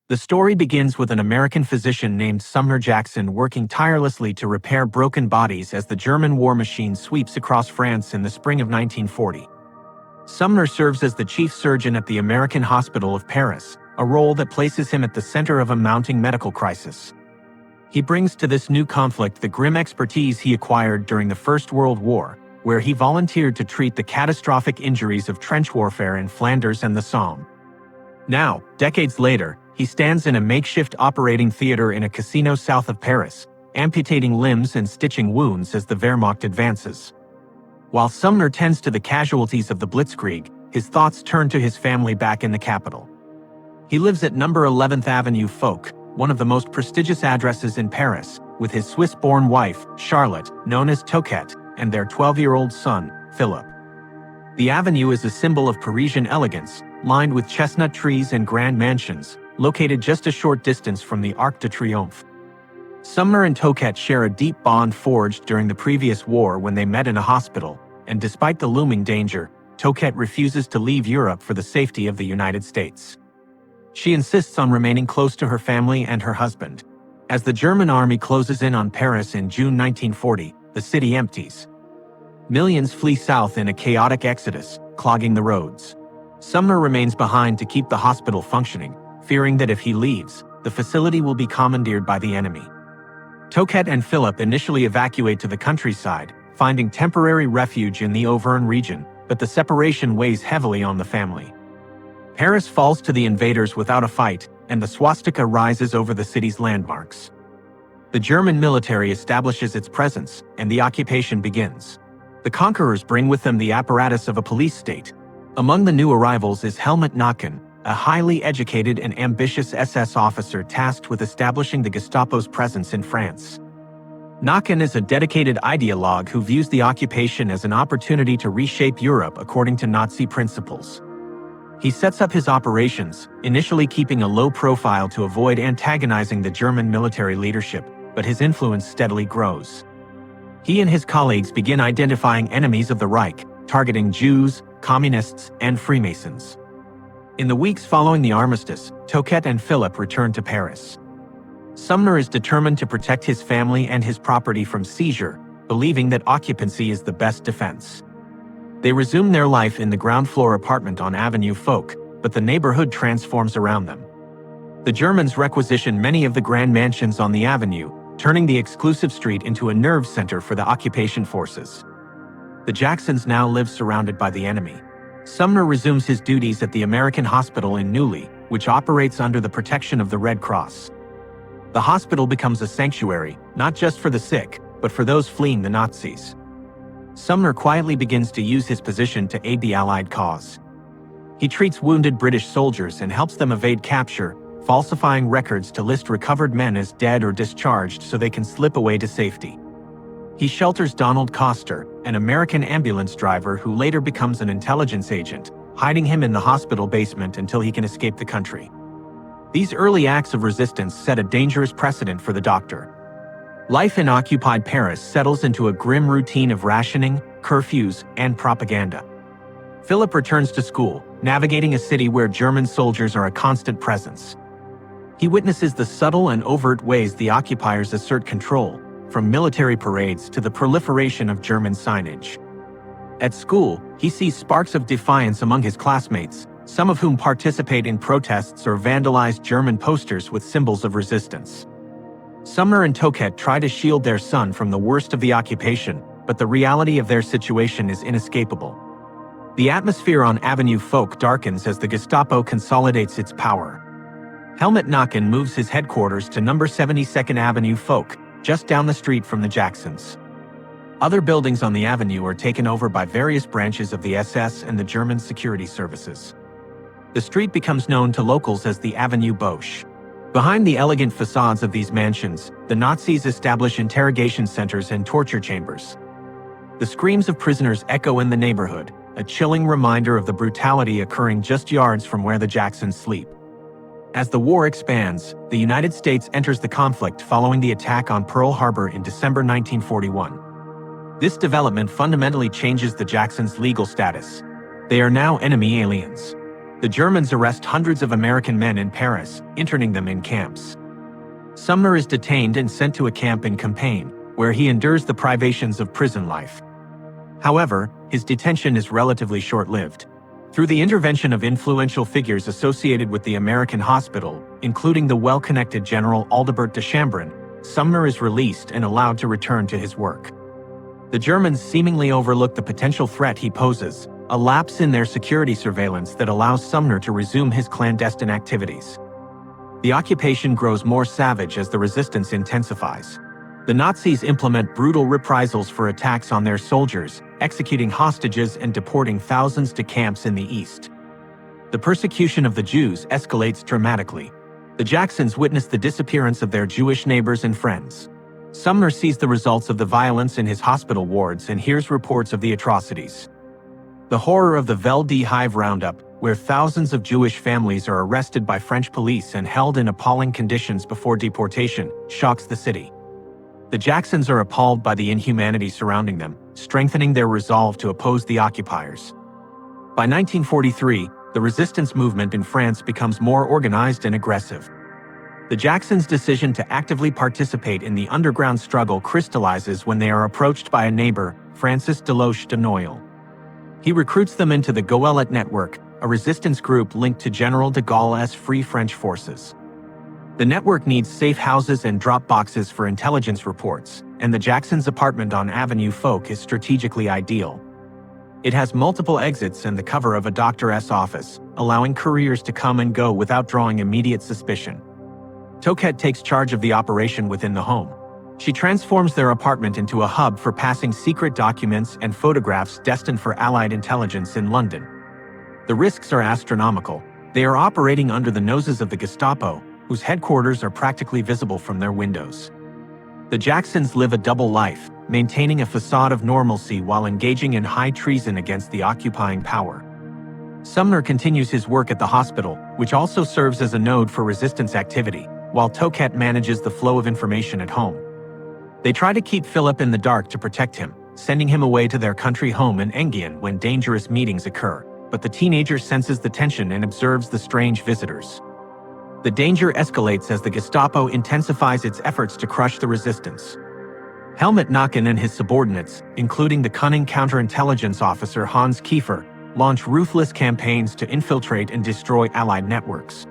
The story begins with an American physician named Sumner Jackson working tirelessly to repair broken bodies as the German war machine sweeps across France in the spring of 1940. Sumner serves as the chief surgeon at the American Hospital of Paris, a role that places him at the center of a mounting medical crisis. He brings to this new conflict the grim expertise he acquired during the First World War, where he volunteered to treat the catastrophic injuries of trench warfare in Flanders and the Somme. Now, decades later, he stands in a makeshift operating theater in a casino south of Paris, amputating limbs and stitching wounds as the Wehrmacht advances. While Sumner tends to the casualties of the Blitzkrieg, his thoughts turn to his family back in the capital. He lives at number 11th Avenue Foch, one of the most prestigious addresses in Paris, with his Swiss-born wife, Charlotte, known as Toquette, and their 12-year-old son, Philip. The avenue is a symbol of Parisian elegance, lined with chestnut trees and grand mansions, located just a short distance from the Arc de Triomphe. Sumner and Toquette share a deep bond forged during the previous war when they met in a hospital, and despite the looming danger, Toquette refuses to leave Europe for the safety of the United States. She insists on remaining close to her family and her husband. As the German army closes in on Paris in June 1940, the city empties. Millions flee south in a chaotic exodus, clogging the roads. Sumner remains behind to keep the hospital functioning, fearing that if he leaves, the facility will be commandeered by the enemy. Toquette and Philip initially evacuate to the countryside, finding temporary refuge in the Auvergne region, but the separation weighs heavily on the family. Paris falls to the invaders without a fight, and the swastika rises over the city's landmarks. The German military establishes its presence, and the occupation begins. The conquerors bring with them the apparatus of a police state. Among the new arrivals is Helmut, a highly educated and ambitious SS officer tasked with establishing the Gestapo's presence in France. Knochen is a dedicated ideologue who views the occupation as an opportunity to reshape Europe according to Nazi principles. He sets up his operations, initially keeping a low profile to avoid antagonizing the German military leadership, but his influence steadily grows. He and his colleagues begin identifying enemies of the Reich, targeting Jews, communists, and Freemasons. In the weeks following the armistice, Toquette and Philip return to Paris. Sumner is determined to protect his family and his property from seizure, believing that occupancy is the best defense. They resume their life in the ground-floor apartment on Avenue Foch, but the neighborhood transforms around them. The Germans requisition many of the grand mansions on the avenue, turning the exclusive street into a nerve center for the occupation forces. The Jacksons now live surrounded by the enemy. Sumner resumes his duties at the American Hospital in Neuilly, which operates under the protection of the Red Cross. The hospital becomes a sanctuary, not just for the sick, but for those fleeing the Nazis. Sumner quietly begins to use his position to aid the Allied cause. He treats wounded British soldiers and helps them evade capture, falsifying records to list recovered men as dead or discharged so they can slip away to safety. He shelters Donald Coster, an American ambulance driver who later becomes an intelligence agent, hiding him in the hospital basement until he can escape the country. These early acts of resistance set a dangerous precedent for the doctor. Life in occupied Paris settles into a grim routine of rationing, curfews, and propaganda. Philip returns to school, navigating a city where German soldiers are a constant presence. He witnesses the subtle and overt ways the occupiers assert control, from military parades to the proliferation of German signage. At school, he sees sparks of defiance among his classmates, some of whom participate in protests or vandalize German posters with symbols of resistance. Sumner and Toquette try to shield their son from the worst of the occupation, but the reality of their situation is inescapable. The atmosphere on Avenue Foch darkens as the Gestapo consolidates its power. Helmut moves his headquarters to number 72nd Avenue Foch, just down the street from the Jacksons. Other buildings on the avenue are taken over by various branches of the SS and the German security services. The street becomes known to locals as the Avenue Foch. Behind the elegant facades of these mansions, the Nazis establish interrogation centers and torture chambers. The screams of prisoners echo in the neighborhood, a chilling reminder of the brutality occurring just yards from where the Jacksons sleep. As the war expands, the United States enters the conflict following the attack on Pearl Harbor in December 1941. This development fundamentally changes the Jacksons' legal status. They are now enemy aliens. The Germans arrest hundreds of American men in Paris, interning them in camps. Sumner is detained and sent to a camp in Champagne, where he endures the privations of prison life. However, his detention is relatively short-lived. Through the intervention of influential figures associated with the American hospital, including the well-connected General Adalbert de Chambrin, Sumner is released and allowed to return to his work. The Germans seemingly overlook the potential threat he poses, a lapse in their security surveillance that allows Sumner to resume his clandestine activities. The occupation grows more savage as the resistance intensifies. The Nazis implement brutal reprisals for attacks on their soldiers, executing hostages and deporting thousands to camps in the east. The persecution of the Jews escalates dramatically. The Jacksons witness the disappearance of their Jewish neighbors and friends. Sumner sees the results of the violence in his hospital wards and hears reports of the atrocities. The horror of the WWII roundup, where thousands of Jewish families are arrested by French police and held in appalling conditions before deportation, shocks the city. The Jacksons are appalled by the inhumanity surrounding them, strengthening their resolve to oppose the occupiers. By 1943, the resistance movement in France becomes more organized and aggressive. The Jacksons' decision to actively participate in the underground struggle crystallizes when they are approached by a neighbor, Francis Deloche de Noailles. He recruits them into the Goélette network, a resistance group linked to General de Gaulle's Free French forces. The network needs safe houses and drop boxes for intelligence reports, and the Jacksons' apartment on Avenue Foch is strategically ideal. It has multiple exits and the cover of a doctor's office, allowing couriers to come and go without drawing immediate suspicion. Toquette takes charge of the operation within the home. She transforms their apartment into a hub for passing secret documents and photographs destined for Allied intelligence in London. The risks are astronomical. They are operating under the noses of the Gestapo, whose headquarters are practically visible from their windows. The Jacksons live a double life, maintaining a facade of normalcy while engaging in high treason against the occupying power. Sumner continues his work at the hospital, which also serves as a node for resistance activity, while Toquette manages the flow of information at home. They try to keep Philip in the dark to protect him, sending him away to their country home in Enghien when dangerous meetings occur, but the teenager senses the tension and observes the strange visitors. The danger escalates as the Gestapo intensifies its efforts to crush the resistance. Helmut Knochen and his subordinates, including the cunning counterintelligence officer Hans Kieffer, launch ruthless campaigns to infiltrate and destroy Allied networks.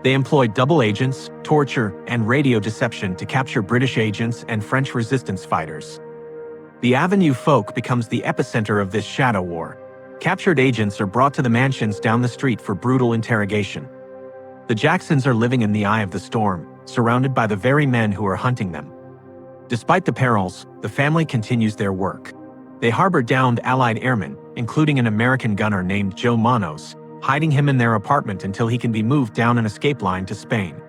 They employ double agents, torture, and radio deception to capture British agents and French resistance fighters. The Avenue Foch becomes the epicenter of this shadow war. Captured agents are brought to the mansions down the street for brutal interrogation. The Jacksons are living in the eye of the storm, surrounded by the very men who are hunting them. Despite the perils, the family continues their work. They harbor downed Allied airmen, including an American gunner named Joe Manos, hiding him in their apartment until he can be moved down an escape line to Spain.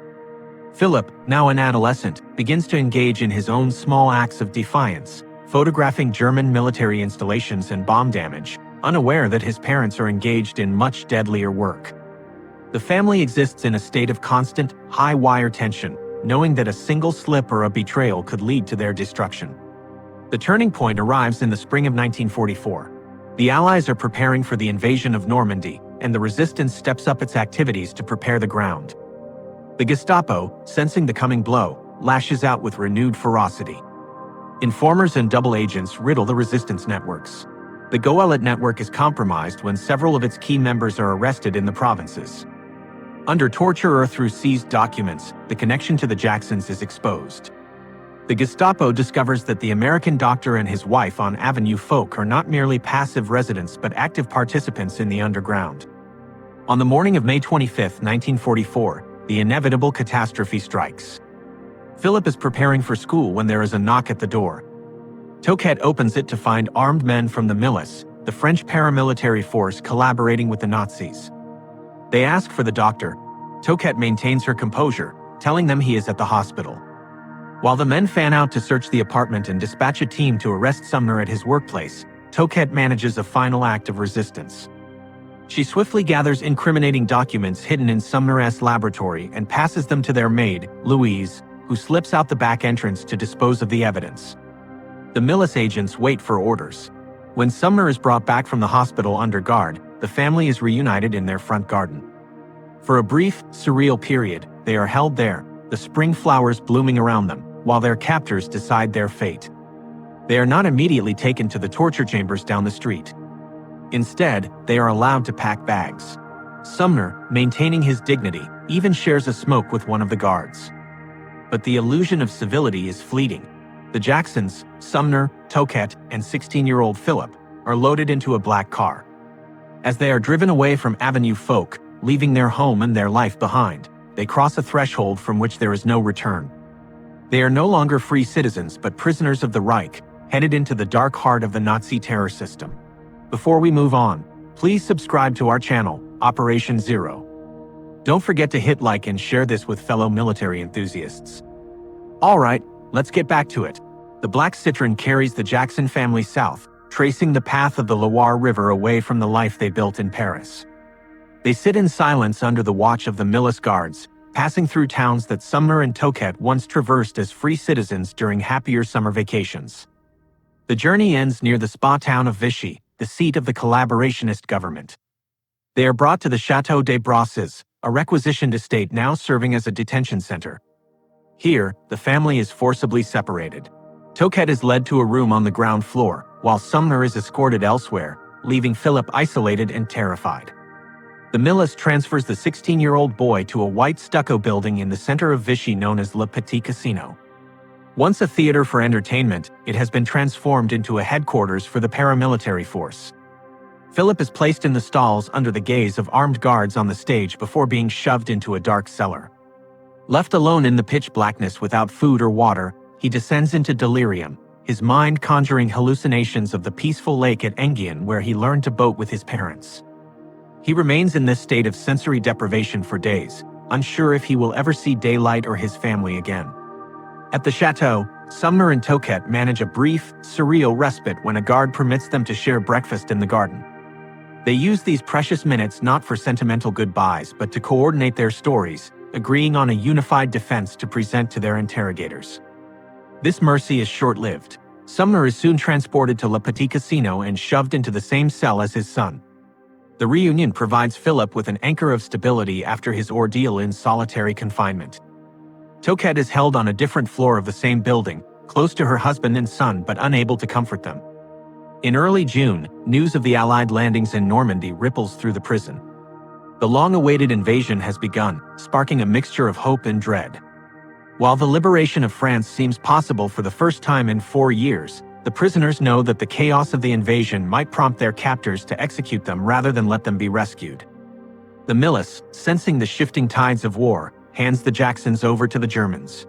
Philip, now an adolescent, begins to engage in his own small acts of defiance, photographing German military installations and bomb damage, unaware that his parents are engaged in much deadlier work. The family exists in a state of constant, high-wire tension, knowing that a single slip or a betrayal could lead to their destruction. The turning point arrives in the spring of 1944. The Allies are preparing for the invasion of Normandy, and the resistance steps up its activities to prepare the ground. The Gestapo, sensing the coming blow, lashes out with renewed ferocity. Informers and double agents riddle the resistance networks. The Goélette network is compromised when several of its key members are arrested in the provinces. Under torture or through seized documents, the connection to the Jacksons is exposed. The Gestapo discovers that the American doctor and his wife on Avenue Foch are not merely passive residents but active participants in the underground. On the morning of May 25, 1944, the inevitable catastrophe strikes. Philip is preparing for school when there is a knock at the door. Toquette opens it to find armed men from the Milice, the French paramilitary force collaborating with the Nazis. They ask for the doctor. Toquette maintains her composure, telling them he is at the hospital. While the men fan out to search the apartment and dispatch a team to arrest Sumner at his workplace, Toquette manages a final act of resistance. She swiftly gathers incriminating documents hidden in Sumner's laboratory and passes them to their maid, Louise, who slips out the back entrance to dispose of the evidence. The Milice agents wait for orders. When Sumner is brought back from the hospital under guard, the family is reunited in their front garden. For a brief, surreal period, they are held there, the spring flowers blooming around them, while their captors decide their fate. They are not immediately taken to the torture chambers down the street. Instead, they are allowed to pack bags. Sumner, maintaining his dignity, even shares a smoke with one of the guards. But the illusion of civility is fleeting. The Jacksons, Sumner, Toquette, and 16-year-old Phillip, are loaded into a black car. As they are driven away from Avenue Foch, leaving their home and their life behind, they cross a threshold from which there is no return. They are no longer free citizens but prisoners of the Reich, headed into the dark heart of the Nazi terror system. Before we move on, please subscribe to our channel, Operation Zero. Don't forget to hit like and share this with fellow military enthusiasts. Alright, let's get back to it. The Black Citroen carries the Jackson family south, tracing the path of the Loire River away from the life they built in Paris. They sit in silence under the watch of the Milice guards, passing through towns that Sumner and Toquette once traversed as free citizens during happier summer vacations. The journey ends near the spa town of Vichy, the seat of the collaborationist government. They are brought to the Château des Brosses, a requisitioned estate now serving as a detention center. Here, the family is forcibly separated. Toquette is led to a room on the ground floor, while Sumner is escorted elsewhere, leaving Phillip isolated and terrified. The Milice transfers the 16-year-old boy to a white stucco building in the center of Vichy known as Le Petit Casino. Once a theater for entertainment, it has been transformed into a headquarters for the paramilitary force. Phillip is placed in the stalls under the gaze of armed guards on the stage before being shoved into a dark cellar. Left alone in the pitch blackness without food or water, he descends into delirium, his mind conjuring hallucinations of the peaceful lake at Enghien where he learned to boat with his parents. He remains in this state of sensory deprivation for days, unsure if he will ever see daylight or his family again. At the chateau, Sumner and Toquette manage a brief, surreal respite when a guard permits them to share breakfast in the garden. They use these precious minutes not for sentimental goodbyes but to coordinate their stories, agreeing on a unified defense to present to their interrogators. This mercy is short-lived. Sumner is soon transported to Le Petit Casino and shoved into the same cell as his son. The reunion provides Phillip with an anchor of stability after his ordeal in solitary confinement. Toquette is held on a different floor of the same building, close to her husband and son but unable to comfort them. In early June, news of the Allied landings in Normandy ripples through the prison. The long-awaited invasion has begun, sparking a mixture of hope and dread. While the liberation of France seems possible for the first time in 4 years, the prisoners know that the chaos of the invasion might prompt their captors to execute them rather than let them be rescued. The Milice, sensing the shifting tides of war, hands the Jacksons over to the Germans.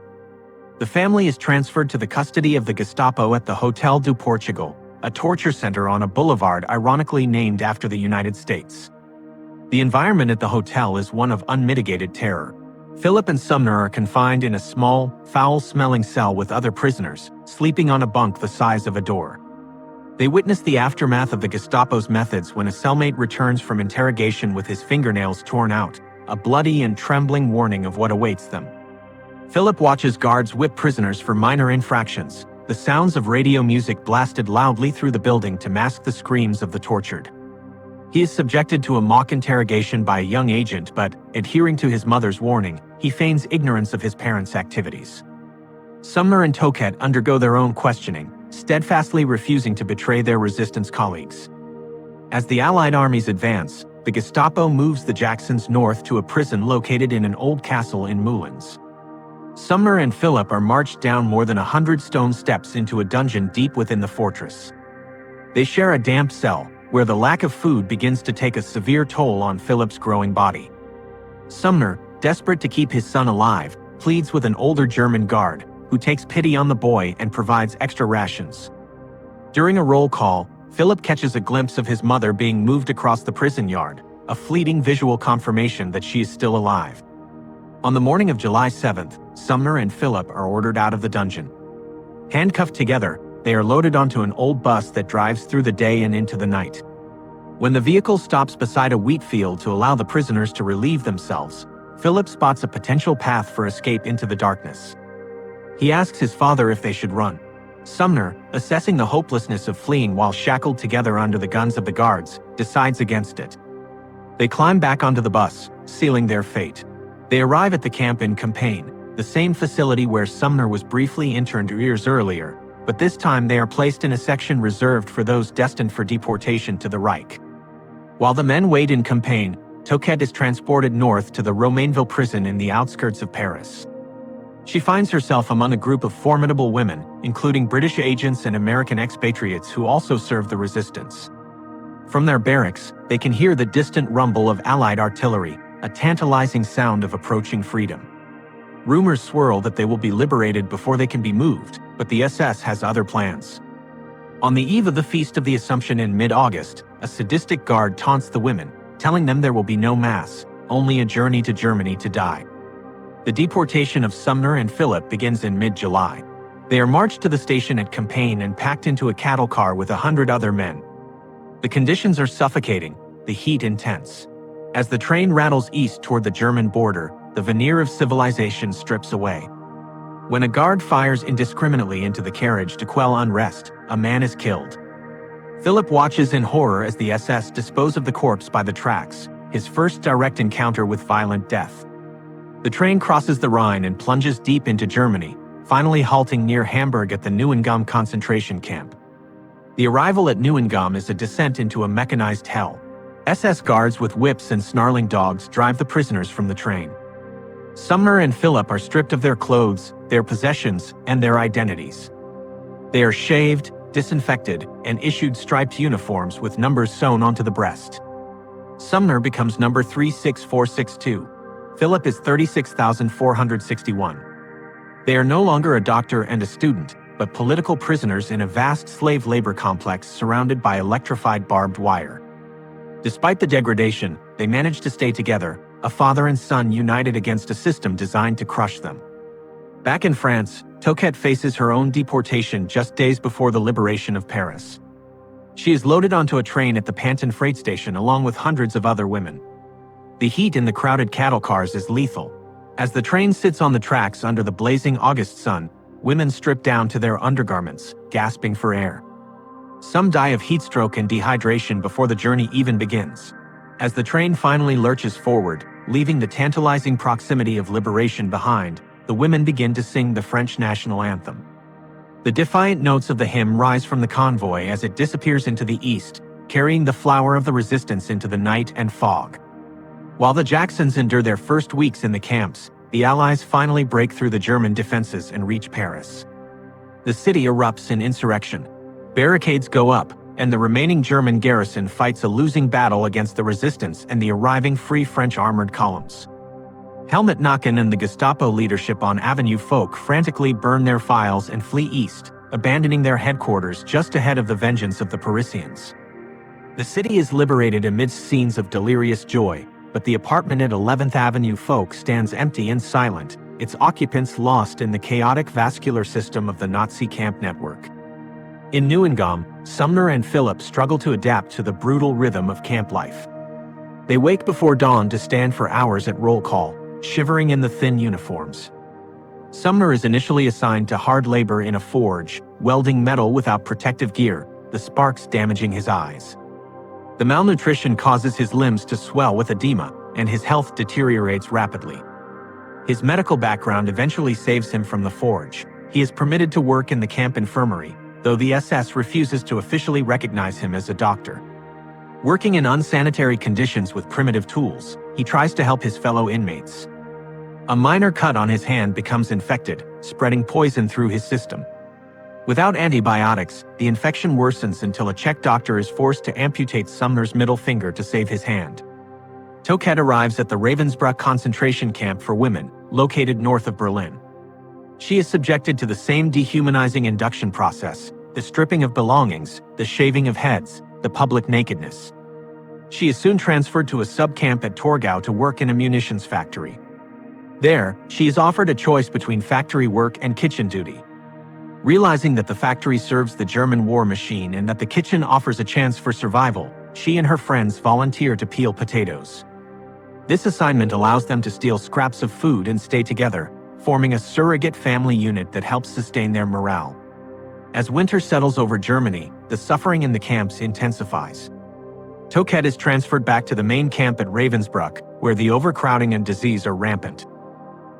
The family is transferred to the custody of the Gestapo at the Hotel du Portugal, a torture center on a boulevard ironically named after the United States. The environment at the hotel is one of unmitigated terror. Phillip and Sumner are confined in a small, foul-smelling cell with other prisoners, sleeping on a bunk the size of a door. They witness the aftermath of the Gestapo's methods when a cellmate returns from interrogation with his fingernails torn out, a bloody and trembling warning of what awaits them. Phillip watches guards whip prisoners for minor infractions, the sounds of radio music blasted loudly through the building to mask the screams of the tortured. He is subjected to a mock interrogation by a young agent but, adhering to his mother's warning, he feigns ignorance of his parents' activities. Sumner and Toquette undergo their own questioning, steadfastly refusing to betray their resistance colleagues. As the Allied armies advance, the Gestapo moves the Jacksons north to a prison located in an old castle in Moulins. Sumner and Phillip are marched down more than 100 stone steps into a dungeon deep within the fortress. They share a damp cell, where the lack of food begins to take a severe toll on Phillip's growing body. Sumner, desperate to keep his son alive, pleads with an older German guard, who takes pity on the boy and provides extra rations. During a roll call, Phillip catches a glimpse of his mother being moved across the prison yard, a fleeting visual confirmation that she is still alive. On the morning of July 7th, Sumner and Phillip are ordered out of the dungeon. Handcuffed together, they are loaded onto an old bus that drives through the day and into the night. When the vehicle stops beside a wheat field to allow the prisoners to relieve themselves, Phillip spots a potential path for escape into the darkness. He asks his father if they should run. Sumner, assessing the hopelessness of fleeing while shackled together under the guns of the guards, decides against it. They climb back onto the bus, sealing their fate. They arrive at the camp in Knochen, the same facility where Sumner was briefly interned years earlier, but this time they are placed in a section reserved for those destined for deportation to the Reich. While the men wait in Knochen, Toquette is transported north to the Romainville prison in the outskirts of Paris. She finds herself among a group of formidable women, including British agents and American expatriates who also serve the resistance. From their barracks, they can hear the distant rumble of Allied artillery, a tantalizing sound of approaching freedom. Rumors swirl that they will be liberated before they can be moved, but the SS has other plans. On the eve of the Feast of the Assumption in mid-August, a sadistic guard taunts the women, telling them there will be no mass, only a journey to Germany to die. The deportation of Sumner and Phillip begins in mid-July. They are marched to the station at Knochen and packed into a cattle car with 100 other men. The conditions are suffocating, the heat intense. As the train rattles east toward the German border, the veneer of civilization strips away. When a guard fires indiscriminately into the carriage to quell unrest, a man is killed. Phillip watches in horror as the SS dispose of the corpse by the tracks, his first direct encounter with violent death. The train crosses the Rhine and plunges deep into Germany, finally halting near Hamburg at the Neuengamme concentration camp. The arrival at Neuengamme is a descent into a mechanized hell. SS guards with whips and snarling dogs drive the prisoners from the train. Sumner and Phillip are stripped of their clothes, their possessions, and their identities. They are shaved, disinfected, and issued striped uniforms with numbers sewn onto the breast. Sumner becomes number 36462. Phillip is 36,461. They are no longer a doctor and a student, but political prisoners in a vast slave labor complex surrounded by electrified barbed wire. Despite the degradation, they manage to stay together, a father and son united against a system designed to crush them. Back in France, Toquette faces her own deportation just days before the liberation of Paris. She is loaded onto a train at the Pantin freight station along with hundreds of other women. The heat in the crowded cattle cars is lethal. As the train sits on the tracks under the blazing August sun, women strip down to their undergarments, gasping for air. Some die of heatstroke and dehydration before the journey even begins. As the train finally lurches forward, leaving the tantalizing proximity of liberation behind, the women begin to sing the French national anthem. The defiant notes of the hymn rise from the convoy as it disappears into the east, carrying the flower of the resistance into the night and fog. While the Jacksons endure their first weeks in the camps, the Allies finally break through the German defenses and reach Paris. The city erupts in insurrection. Barricades go up, and the remaining German garrison fights a losing battle against the resistance and the arriving Free French armored columns. Helmut Knochen and the Gestapo leadership on Avenue Foch frantically burn their files and flee east, abandoning their headquarters just ahead of the vengeance of the Parisians. The city is liberated amidst scenes of delirious joy, but the apartment at 11th Avenue Foch stands empty and silent, its occupants lost in the chaotic vascular system of the Nazi camp network. In Neuengamme, Sumner and Phillip struggle to adapt to the brutal rhythm of camp life. They wake before dawn to stand for hours at roll call, shivering in the thin uniforms. Sumner is initially assigned to hard labor in a forge, welding metal without protective gear, the sparks damaging his eyes. The malnutrition causes his limbs to swell with edema, and his health deteriorates rapidly. His medical background eventually saves him from the forge. He is permitted to work in the camp infirmary, though the SS refuses to officially recognize him as a doctor. Working in unsanitary conditions with primitive tools, he tries to help his fellow inmates. A minor cut on his hand becomes infected, spreading poison through his system. Without antibiotics, the infection worsens until a Czech doctor is forced to amputate Sumner's middle finger to save his hand. Toquette arrives at the Ravensbrück concentration camp for women, located north of Berlin. She is subjected to the same dehumanizing induction process, the stripping of belongings, the shaving of heads, the public nakedness. She is soon transferred to a sub-camp at Torgau to work in a munitions factory. There, she is offered a choice between factory work and kitchen duty. Realizing that the factory serves the German war machine and that the kitchen offers a chance for survival, she and her friends volunteer to peel potatoes. This assignment allows them to steal scraps of food and stay together, forming a surrogate family unit that helps sustain their morale. As winter settles over Germany, the suffering in the camps intensifies. Toquette is transferred back to the main camp at Ravensbrück, where the overcrowding and disease are rampant.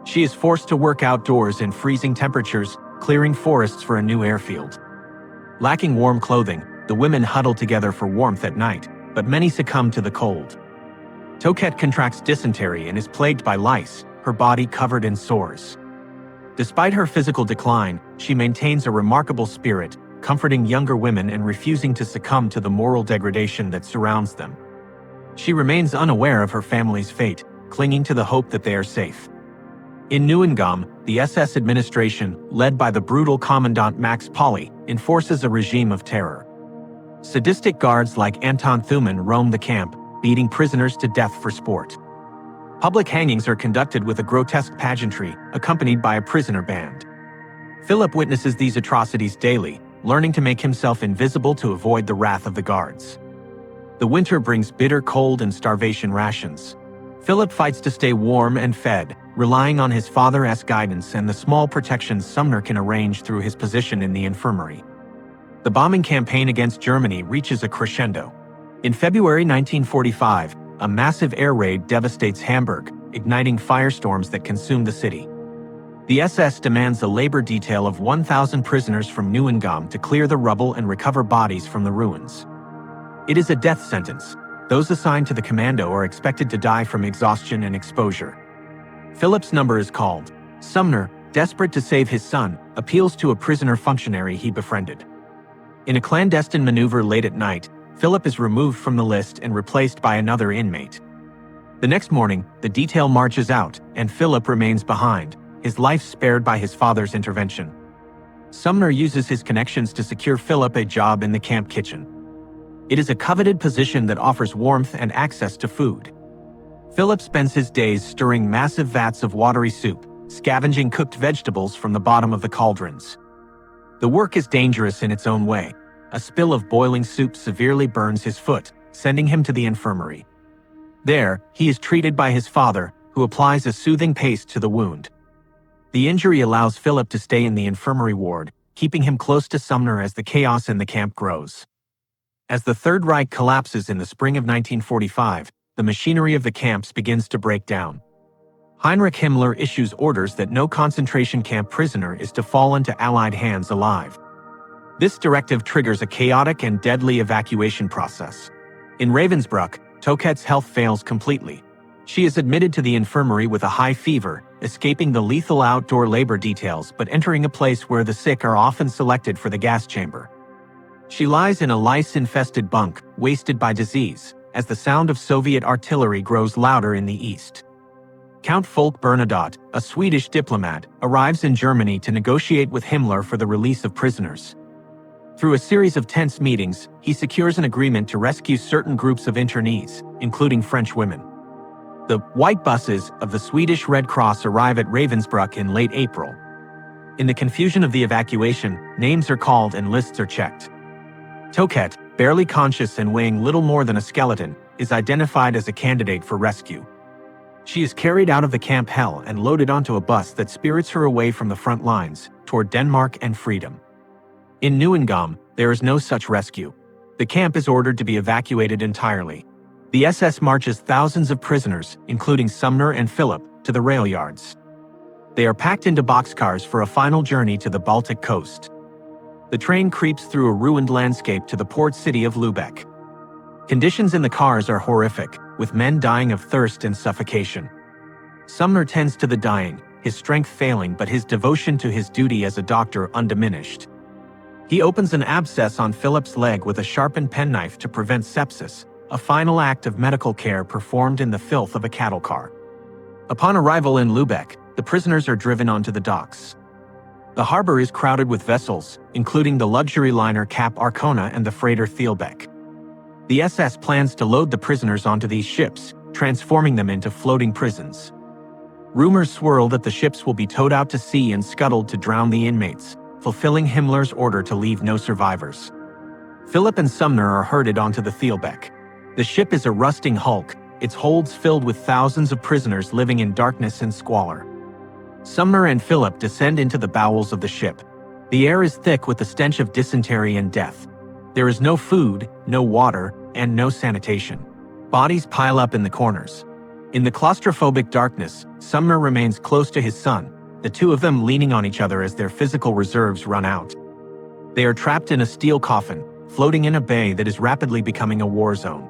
She is forced to work outdoors in freezing temperatures, clearing forests for a new airfield. Lacking warm clothing, the women huddle together for warmth at night, but many succumb to the cold. Toquette contracts dysentery and is plagued by lice, her body covered in sores. Despite her physical decline, she maintains a remarkable spirit, comforting younger women and refusing to succumb to the moral degradation that surrounds them. She remains unaware of her family's fate, clinging to the hope that they are safe. In Neuengamme, the SS administration, led by the brutal Commandant Max Pauli, enforces a regime of terror. Sadistic guards like Anton Thumann roam the camp, beating prisoners to death for sport. Public hangings are conducted with a grotesque pageantry, accompanied by a prisoner band. Philip witnesses these atrocities daily, learning to make himself invisible to avoid the wrath of the guards. The winter brings bitter cold and starvation rations. Philip fights to stay warm and fed, relying on his father's guidance and the small protections Sumner can arrange through his position in the infirmary. The bombing campaign against Germany reaches a crescendo. In February 1945, a massive air raid devastates Hamburg, igniting firestorms that consume the city. The SS demands a labor detail of 1,000 prisoners from Neuengamme to clear the rubble and recover bodies from the ruins. It is a death sentence. Those assigned to the commando are expected to die from exhaustion and exposure. Philip's number is called. Sumner, desperate to save his son, appeals to a prisoner functionary he befriended. In a clandestine maneuver late at night, Philip is removed from the list and replaced by another inmate. The next morning, the detail marches out, and Philip remains behind, his life spared by his father's intervention. Sumner uses his connections to secure Philip a job in the camp kitchen. It is a coveted position that offers warmth and access to food. Philip spends his days stirring massive vats of watery soup, scavenging cooked vegetables from the bottom of the cauldrons. The work is dangerous in its own way. A spill of boiling soup severely burns his foot, sending him to the infirmary. There, he is treated by his father, who applies a soothing paste to the wound. The injury allows Philip to stay in the infirmary ward, keeping him close to Sumner as the chaos in the camp grows. As the Third Reich collapses in the spring of 1945, the machinery of the camps begins to break down. Heinrich Himmler issues orders that no concentration camp prisoner is to fall into Allied hands alive. This directive triggers a chaotic and deadly evacuation process. In Ravensbrück, Toquette's health fails completely. She is admitted to the infirmary with a high fever, escaping the lethal outdoor labor details but entering a place where the sick are often selected for the gas chamber. She lies in a lice-infested bunk, wasted by disease, as the sound of Soviet artillery grows louder in the east. Count Folke Bernadotte, a Swedish diplomat, arrives in Germany to negotiate with Himmler for the release of prisoners. Through a series of tense meetings, he secures an agreement to rescue certain groups of internees, including French women. The white buses of the Swedish Red Cross arrive at Ravensbrück in late April. In the confusion of the evacuation, names are called and lists are checked. Toquette, barely conscious and weighing little more than a skeleton, is identified as a candidate for rescue. She is carried out of the camp hell and loaded onto a bus that spirits her away from the front lines, toward Denmark and freedom. In Neuengamme, there is no such rescue. The camp is ordered to be evacuated entirely. The SS marches thousands of prisoners, including Sumner and Phillip, to the rail yards. They are packed into boxcars for a final journey to the Baltic coast. The train creeps through a ruined landscape to the port city of Lübeck. Conditions in the cars are horrific, with men dying of thirst and suffocation. Sumner tends to the dying, his strength failing but his devotion to his duty as a doctor undiminished. He opens an abscess on Philip's leg with a sharpened penknife to prevent sepsis, a final act of medical care performed in the filth of a cattle car. Upon arrival in Lübeck, the prisoners are driven onto the docks. The harbor is crowded with vessels, including the luxury liner Cap Arcona and the freighter Thielbek. The SS plans to load the prisoners onto these ships, transforming them into floating prisons. Rumors swirl that the ships will be towed out to sea and scuttled to drown the inmates, fulfilling Himmler's order to leave no survivors. Philip and Sumner are herded onto the Thielbek. The ship is a rusting hulk, its holds filled with thousands of prisoners living in darkness and squalor. Sumner and Philip descend into the bowels of the ship. The air is thick with the stench of dysentery and death. There is no food, no water, and no sanitation. Bodies pile up in the corners. In the claustrophobic darkness, Sumner remains close to his son, the two of them leaning on each other as their physical reserves run out. They are trapped in a steel coffin, floating in a bay that is rapidly becoming a war zone.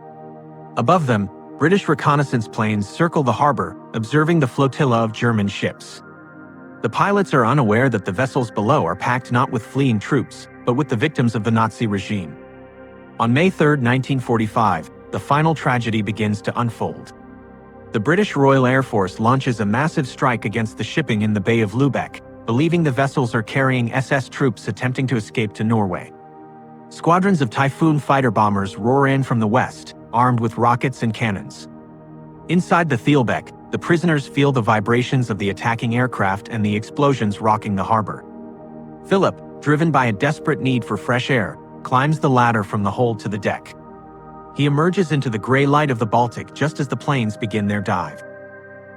Above them, British reconnaissance planes circle the harbor, observing the flotilla of German ships. The pilots are unaware that the vessels below are packed not with fleeing troops, but with the victims of the Nazi regime. On May 3, 1945, the final tragedy begins to unfold. The British Royal Air Force launches a massive strike against the shipping in the Bay of Lübeck, believing the vessels are carrying SS troops attempting to escape to Norway. Squadrons of Typhoon fighter bombers roar in from the west, armed with rockets and cannons. Inside the Thielbek, the prisoners feel the vibrations of the attacking aircraft and the explosions rocking the harbor. Philip, driven by a desperate need for fresh air, climbs the ladder from the hold to the deck. He emerges into the gray light of the Baltic just as the planes begin their dive.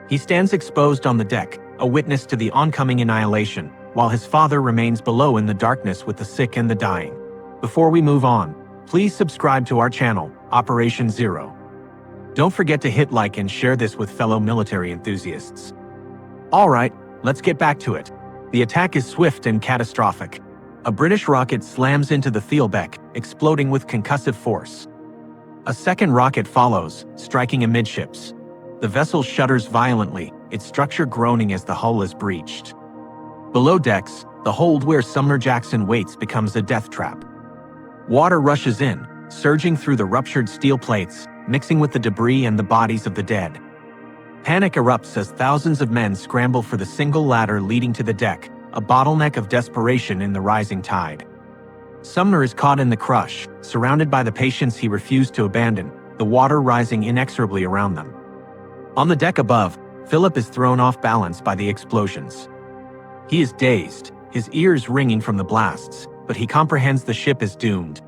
He stands exposed on the deck, a witness to the oncoming annihilation, while his father remains below in the darkness with the sick and the dying. Before we move on, please subscribe to our channel, Operation Zero. Don't forget to hit like and share this with fellow military enthusiasts. Alright, let's get back to it. The attack is swift and catastrophic. A British rocket slams into the Thielbek, exploding with concussive force. A second rocket follows, striking amidships. The vessel shudders violently, its structure groaning as the hull is breached. Below decks, the hold where Sumner Jackson waits becomes a death trap. Water rushes in, surging through the ruptured steel plates, mixing with the debris and the bodies of the dead. Panic erupts as thousands of men scramble for the single ladder leading to the deck, a bottleneck of desperation in the rising tide. Sumner is caught in the crush, surrounded by the patients he refused to abandon, the water rising inexorably around them. On the deck above, Philip is thrown off balance by the explosions. He is dazed, his ears ringing from the blasts, but he comprehends the ship is doomed.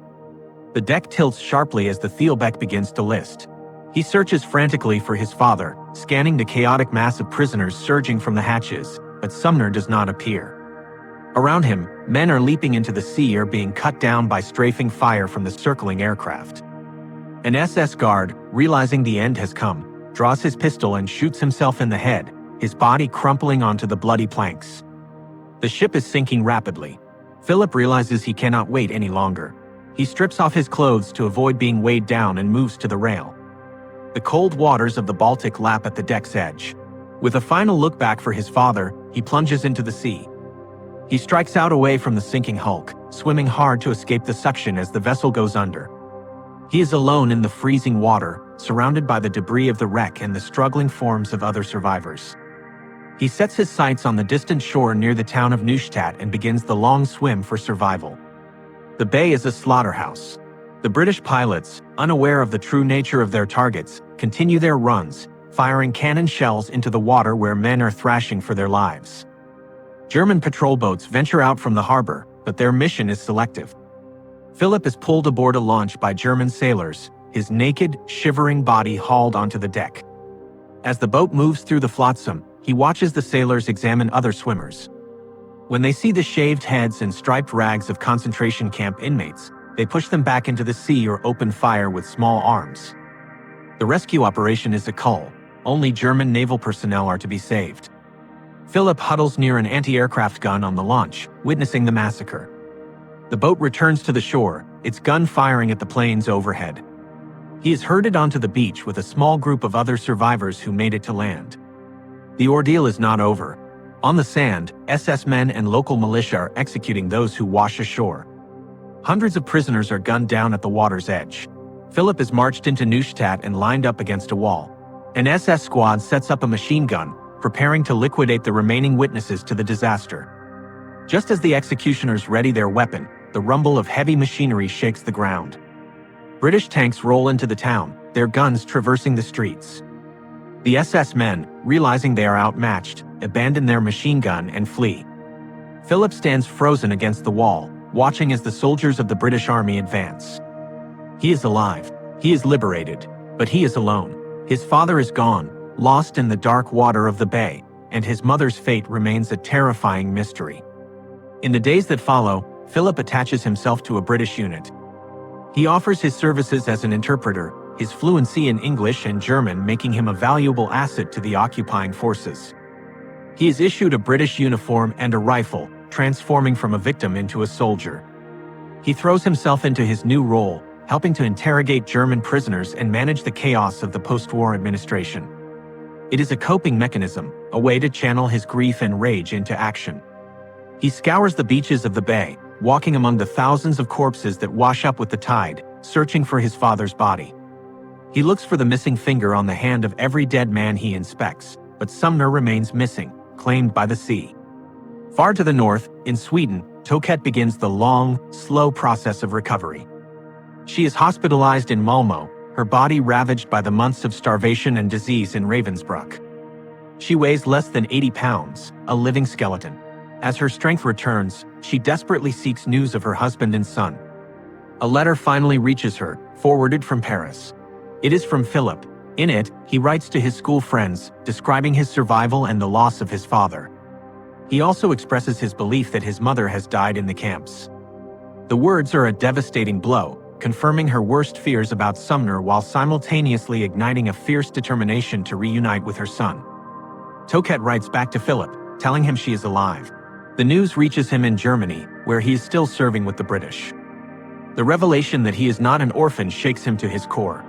The deck tilts sharply as the Thielbek begins to list. He searches frantically for his father, scanning the chaotic mass of prisoners surging from the hatches, but Sumner does not appear. Around him, men are leaping into the sea or being cut down by strafing fire from the circling aircraft. An SS guard, realizing the end has come, draws his pistol and shoots himself in the head, his body crumpling onto the bloody planks. The ship is sinking rapidly. Philip realizes he cannot wait any longer. He strips off his clothes to avoid being weighed down and moves to the rail. The cold waters of the Baltic lap at the deck's edge. With a final look back for his father, he plunges into the sea. He strikes out away from the sinking hulk, swimming hard to escape the suction as the vessel goes under. He is alone in the freezing water, surrounded by the debris of the wreck and the struggling forms of other survivors. He sets his sights on the distant shore near the town of Neustadt and begins the long swim for survival. The bay is a slaughterhouse. The British pilots, unaware of the true nature of their targets, continue their runs, firing cannon shells into the water where men are thrashing for their lives. German patrol boats venture out from the harbor, but their mission is selective. Philip is pulled aboard a launch by German sailors, his naked, shivering body hauled onto the deck. As the boat moves through the flotsam, he watches the sailors examine other swimmers. When they see the shaved heads and striped rags of concentration camp inmates, they push them back into the sea or open fire with small arms. The rescue operation is a cull. Only German naval personnel are to be saved. Philip huddles near an anti-aircraft gun on the launch, witnessing the massacre. The boat returns to the shore, its gun firing at the planes overhead. He is herded onto the beach with a small group of other survivors who made it to land. The ordeal is not over. On the sand, SS men and local militia are executing those who wash ashore. Hundreds of prisoners are gunned down at the water's edge. Philip is marched into Neustadt and lined up against a wall. An SS squad sets up a machine gun, preparing to liquidate the remaining witnesses to the disaster. Just as the executioners ready their weapon, the rumble of heavy machinery shakes the ground. British tanks roll into the town, their guns traversing the streets. The SS men, realizing they are outmatched, abandon their machine gun and flee. Philip stands frozen against the wall, watching as the soldiers of the British Army advance. He is alive, he is liberated, but he is alone. His father is gone, lost in the dark water of the bay, and his mother's fate remains a terrifying mystery. In the days that follow, Philip attaches himself to a British unit. He offers his services as an interpreter, his fluency in English and German making him a valuable asset to the occupying forces. He is issued a British uniform and a rifle, transforming from a victim into a soldier. He throws himself into his new role, helping to interrogate German prisoners and manage the chaos of the post-war administration. It is a coping mechanism, a way to channel his grief and rage into action. He scours the beaches of the bay, walking among the thousands of corpses that wash up with the tide, searching for his father's body. He looks for the missing finger on the hand of every dead man he inspects, but Sumner remains missing, claimed by the sea. Far to the north, in Sweden, Toquette begins the long, slow process of recovery. She is hospitalized in Malmö, her body ravaged by the months of starvation and disease in Ravensbrück. She weighs less than 80 pounds, a living skeleton. As her strength returns, she desperately seeks news of her husband and son. A letter finally reaches her, forwarded from Paris. It is from Philip. In it, he writes to his school friends, describing his survival and the loss of his father. He also expresses his belief that his mother has died in the camps. The words are a devastating blow, confirming her worst fears about Sumner while simultaneously igniting a fierce determination to reunite with her son. Toquette writes back to Philip, telling him she is alive. The news reaches him in Germany, where he is still serving with the British. The revelation that he is not an orphan shakes him to his core.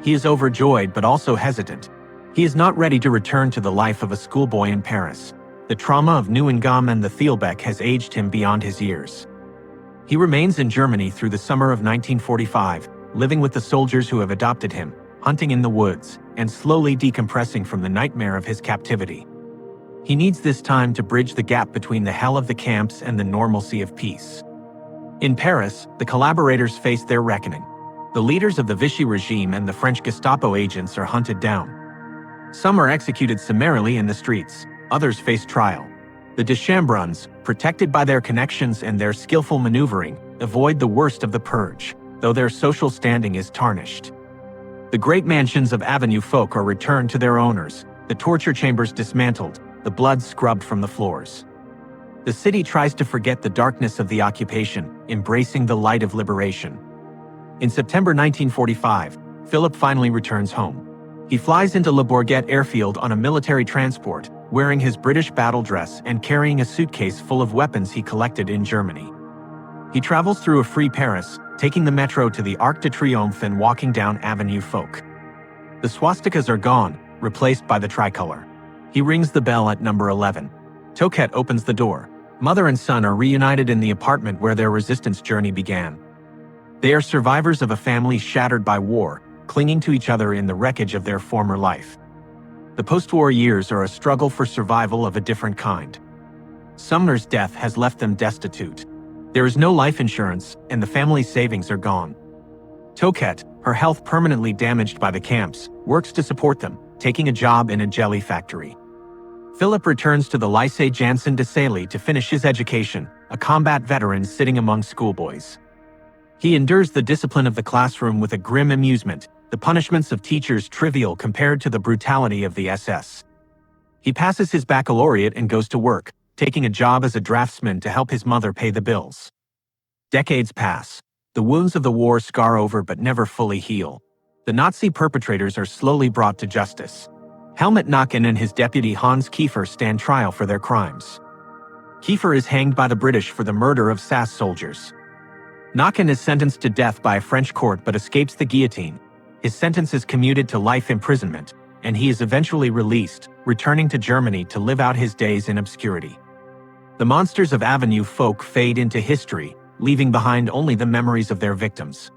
He is overjoyed but also hesitant. He is not ready to return to the life of a schoolboy in Paris. The trauma of Neuengamme and the Thielbek has aged him beyond his years. He remains in Germany through the summer of 1945, living with the soldiers who have adopted him, hunting in the woods, and slowly decompressing from the nightmare of his captivity. He needs this time to bridge the gap between the hell of the camps and the normalcy of peace. In Paris, the collaborators face their reckoning. The leaders of the Vichy regime and the French Gestapo agents are hunted down. Some are executed summarily in the streets, others face trial. The Deschambrons, protected by their connections and their skillful maneuvering, avoid the worst of the purge, though their social standing is tarnished. The great mansions of Avenue Foch are returned to their owners, the torture chambers dismantled, the blood scrubbed from the floors. The city tries to forget the darkness of the occupation, embracing the light of liberation. In September 1945, Philip finally returns home. He flies into Le Bourget airfield on a military transport, wearing his British battle dress and carrying a suitcase full of weapons he collected in Germany. He travels through a free Paris, taking the metro to the Arc de Triomphe and walking down Avenue Foch. The swastikas are gone, replaced by the tricolor. He rings the bell at number 11. Toquette opens the door. Mother and son are reunited in the apartment where their resistance journey began. They are survivors of a family shattered by war, clinging to each other in the wreckage of their former life. The post-war years are a struggle for survival of a different kind. Sumner's death has left them destitute. There is no life insurance, and the family's savings are gone. Toquette, her health permanently damaged by the camps, works to support them, taking a job in a jelly factory. Philip returns to the Lycée Janson de Sailly to finish his education, a combat veteran sitting among schoolboys. He endures the discipline of the classroom with a grim amusement, the punishments of teachers trivial compared to the brutality of the SS. He passes his baccalaureate and goes to work, taking a job as a draftsman to help his mother pay the bills. Decades pass. The wounds of the war scar over but never fully heal. The Nazi perpetrators are slowly brought to justice. Helmut Knochen and his deputy Hans Kieffer stand trial for their crimes. Kieffer is hanged by the British for the murder of SAS soldiers. Knochen is sentenced to death by a French court but escapes the guillotine. His sentence is commuted to life imprisonment, and he is eventually released, returning to Germany to live out his days in obscurity. The monsters of Avenue Foch fade into history, leaving behind only the memories of their victims.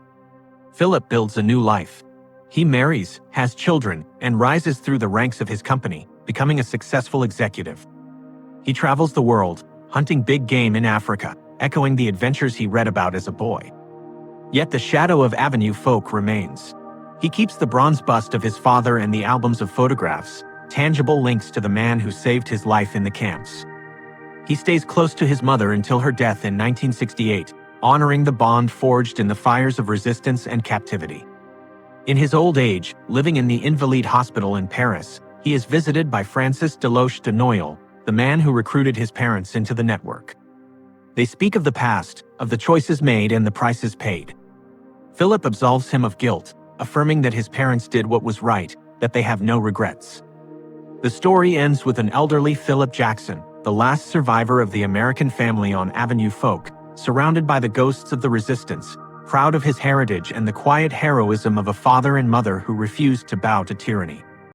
Philip builds a new life. He marries, has children, and rises through the ranks of his company, becoming a successful executive. He travels the world, hunting big game in Africa, echoing the adventures he read about as a boy. Yet the shadow of Avenue Foch remains. He keeps the bronze bust of his father and the albums of photographs, tangible links to the man who saved his life in the camps. He stays close to his mother until her death in 1968, honoring the bond forged in the fires of resistance and captivity. In his old age, living in the Invalides Hospital in Paris, he is visited by Francis Deloche de Noyal, the man who recruited his parents into the network. They speak of the past, of the choices made and the prices paid. Philip absolves him of guilt, affirming that his parents did what was right, that they have no regrets. The story ends with an elderly Philip Jackson, the last survivor of the American family on Avenue Foch, surrounded by the ghosts of the resistance, proud of his heritage and the quiet heroism of a father and mother who refused to bow to tyranny.